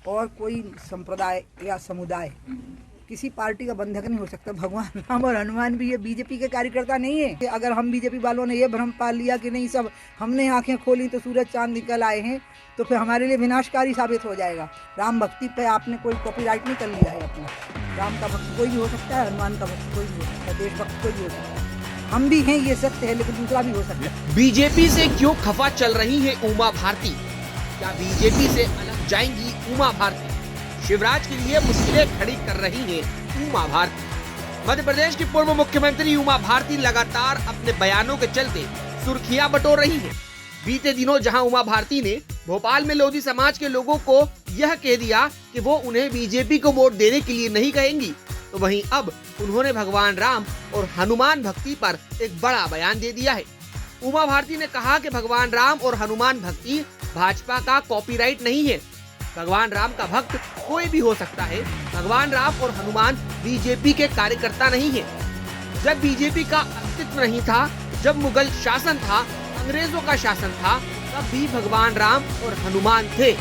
और कोई संप्रदाय या समुदाय किसी पार्टी का बंधक नहीं हो सकता। भगवान राम और हनुमान भी ये बीजेपी के कार्यकर्ता नहीं है। अगर हम बीजेपी वालों ने ये भ्रम पाल लिया कि नहीं सब हमने आंखें खोली तो सूरज चांद निकल आए हैं, तो फिर हमारे लिए विनाशकारी साबित हो जाएगा। राम भक्ति पे आपने कोई कॉपीराइट नहीं कर लिया है अपना। राम का भक्त कोई भी हो सकता है, हनुमान का भक्त कोई भी हो सकता है, देशभक्त कोई भी हो सकता है। हम भी हैं, ये सत्य है, लेकिन दूसरा भी हो सकता है। बीजेपी से क्यों खफा चल रही है उमा भारती? क्या बीजेपी से अलग जाएंगी उमा भारती? शिवराज के लिए मुश्किलें खड़ी कर रही है उमा भारती। मध्य प्रदेश की पूर्व मुख्यमंत्री उमा भारती लगातार अपने बयानों के चलते सुर्खियां बटोर रही है। बीते दिनों जहां उमा भारती ने भोपाल में लोधी समाज के लोगों को यह कह दिया कि वो उन्हें बीजेपी को वोट देने के लिए नहीं कहेंगी, तो वहीं अब उन्होंने भगवान राम और हनुमान भक्ति पर एक बड़ा बयान दे दिया है। उमा भारती ने कहा कि भगवान राम और हनुमान भक्ति भाजपा का कॉपीराइट नहीं है। भगवान राम का भक्त कोई भी हो सकता है। भगवान राम और हनुमान बीजेपी के कार्यकर्ता नहीं है। जब बीजेपी का अस्तित्व नहीं था, जब मुगल शासन था, अंग्रेजों का शासन था, तब भी भगवान राम और हनुमान थे।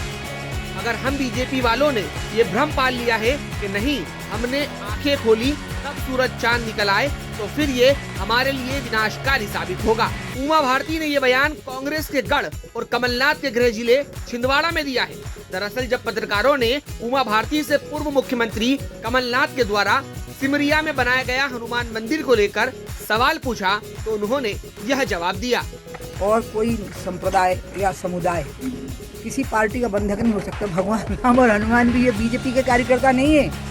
अगर हम बीजेपी वालों ने ये भ्रम पाल लिया है कि नहीं हमने आंखें खोली तब सूरज चांद निकल आए, तो फिर ये हमारे लिए विनाशकारी साबित होगा। उमा भारती ने ये बयान कांग्रेस के गढ़ और कमलनाथ के गृह जिले छिंदवाड़ा में दिया है। दरअसल जब पत्रकारों ने उमा भारती से पूर्व मुख्यमंत्री कमलनाथ के द्वारा सिमरिया में बनाया गया हनुमान मंदिर को लेकर सवाल पूछा, तो उन्होंने यह जवाब दिया। और कोई संप्रदाय या समुदाय किसी पार्टी का बंधक नहीं हो सकता। भगवान राम और हनुमान भी ये बीजेपी के कार्यकर्ता नहीं है।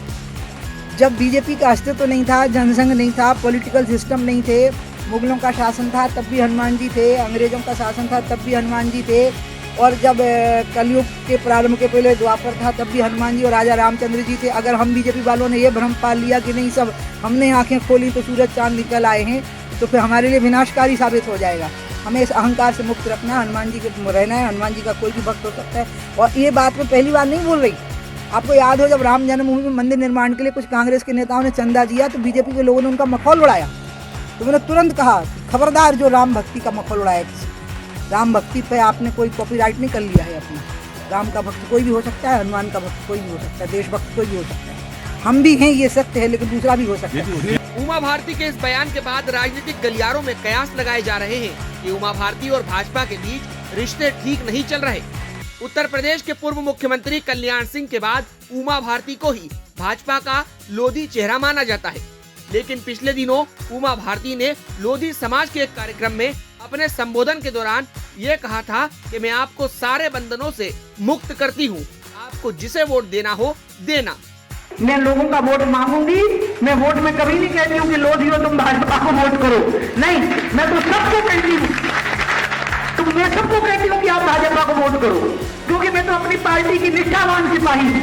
जब बीजेपी का अस्तित्व नहीं था, जनसंघ नहीं था, पॉलिटिकल सिस्टम नहीं थे, मुगलों का शासन था तब भी हनुमान जी थे, अंग्रेजों का शासन था तब भी हनुमान जी थे, और जब कलयुग के प्रारंभ के पहले द्वापर था तब भी हनुमान जी और राजा रामचंद्र जी थे। अगर हम बीजेपी वालों ने ये भ्रम पाल लिया कि नहीं सब हमने आंखें खोली तो सूरज चांद निकल आए हैं, तो फिर हमारे लिए विनाशकारी साबित हो जाएगा। हमें इस अहंकार से मुक्त रखना है, हनुमान जी के रहना है। हनुमान जी का कोई भी भक्त हो सकता है। और ये बात मैं पहली बार नहीं बोल रही। आपको याद हो जब राम जन्मभूमि में मंदिर निर्माण के लिए कुछ कांग्रेस के नेताओं ने चंदा दिया तो बीजेपी के लोगों ने उनका मखौल उड़ाया, तो मैंने तुरंत कहा खबरदार जो राम भक्ति का मखौल उड़ाया। राम भक्ति पे आपने कोई कॉपीराइट नहीं कर लिया है अपना। राम का भक्त कोई भी हो सकता है, हनुमान का भक्त कोई भी हो सकता है, देशभक्त कोई भी हो सकता है। हम भी हैं, ये सत्य है, लेकिन दूसरा भी हो सकता है। उमा भारती के इस बयान के बाद राजनीतिक गलियारों में कयास लगाए जा रहे हैं कि उमा भारती और भाजपा के बीच रिश्ते ठीक नहीं चल रहे। उत्तर प्रदेश के पूर्व मुख्यमंत्री कल्याण सिंह के बाद उमा भारती को ही भाजपा का लोधी चेहरा माना जाता है, लेकिन पिछले दिनों उमा भारती ने लोधी समाज के एक कार्यक्रम में अपने संबोधन के दौरान ये कहा था कि मैं आपको सारे बंधनों से मुक्त करती हूँ, आपको जिसे वोट देना हो देना। मैं लोगों का वोट मांगूंगी। मैं वोट में कभी नहीं कहती हूँ कि लोधी हो तुम भाजपा को वोट करो, नहीं, मैं तो सबको कहती हूँ, मैं सबको कहती हूँ कि आप भाजपा को वोट करो, क्योंकि मैं तो अपनी पार्टी की निष्ठावान सिपाही हूँ।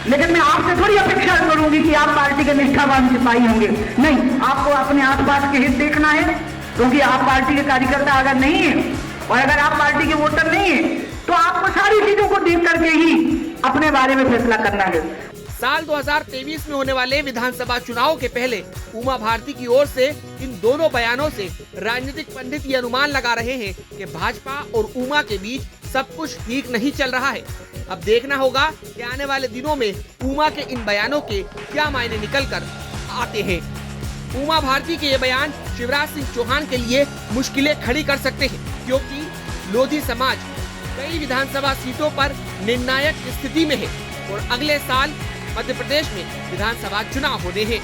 लेकिन मैं आपसे थोड़ी अपेक्षा करूंगी कि आप पार्टी के निष्ठावान सिपाही होंगे, नहीं, आपको अपने आसपास के हित देखना है, क्योंकि आप पार्टी के कार्यकर्ता अगर नहीं है और अगर आप पार्टी के वोटर नहीं है तो आपको सारी चीजों को देख करके ही अपने बारे में फैसला करना है। साल 2023 में होने वाले विधानसभा चुनाव के पहले उमा भारती की ओर से इन दोनों बयानों से राजनीतिक पंडित ये अनुमान लगा रहे हैं कि भाजपा और उमा के बीच सब कुछ ठीक नहीं चल रहा है। अब देखना होगा कि आने वाले दिनों में उमा के इन बयानों के क्या मायने निकल कर आते हैं। उमा भारती के ये बयान शिवराज सिंह चौहान के लिए मुश्किलें खड़ी कर सकते हैं, क्योंकि लोधी समाज कई विधानसभा सीटों पर निर्णायक स्थिति में है और अगले साल मध्य प्रदेश में विधानसभा चुनाव होने हैं।